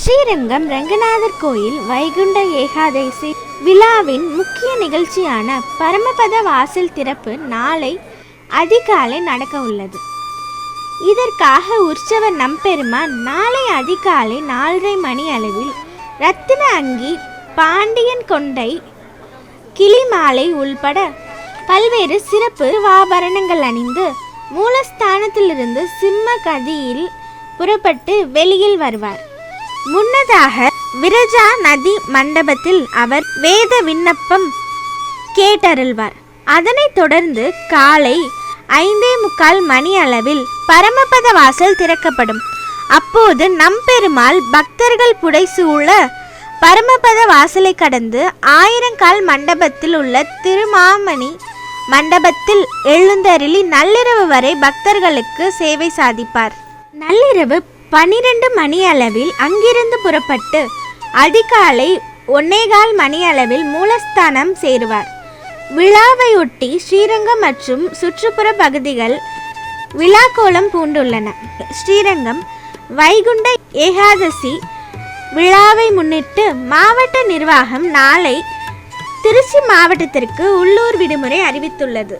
ஸ்ரீரங்கம் ரங்கநாதர் கோயில் வைகுண்ட ஏகாதசி விழாவின் முக்கிய நிகழ்ச்சியான பரமபத வாசல் திறப்பு நாளை அதிகாலை நடக்க உள்ளது. இதற்காக உற்சவர் நம்பெருமான் நாளை அதிகாலை 4:30 மணி அளவில் ரத்தின அங்கி, பாண்டியன் கொண்டை, கிளிமாலை உள்பட பல்வேறு சிறப்பு ஆபரணங்கள் அணிந்து மூலஸ்தானத்திலிருந்து சிம்ம கதியில் புறப்பட்டு வெளியில் வருவார். முன்னதாக விரஜா நதி மண்டபத்தில் அவர் வேத விண்ணப்பம் கேட்டருள்வார். அதனைத் தொடர்ந்து காலை 5:45 மணி அளவில் பரமபத வாசல் திறக்கப்படும். அப்போது நம்பெருமாள் பக்தர்கள் புடைசூழ பரமபத வாசலை கடந்து 1000 கால் மண்டபத்தில் உள்ள திருமாமணி மண்டபத்தில் எழுந்தருளி நள்ளிரவு வரை பக்தர்களுக்கு சேவை சாதிப்பார். நள்ளிரவு 12 மணி அளவில் அங்கிருந்து புறப்பட்டு அதிகாலை 1:15 மணி அளவில் மூலஸ்தானம் சேருவார். விழாவையொட்டி ஸ்ரீரங்கம் மற்றும் சுற்றுப்புற பகுதிகள் விழாக்கோலம் பூண்டுள்ளன. ஸ்ரீரங்கம் வைகுண்ட ஏகாதசி விழாவை முன்னிட்டு மாவட்ட நிர்வாகம் நாளை திருச்சி மாவட்டத்திற்கு உள்ளூர் விடுமுறை அறிவித்துள்ளது.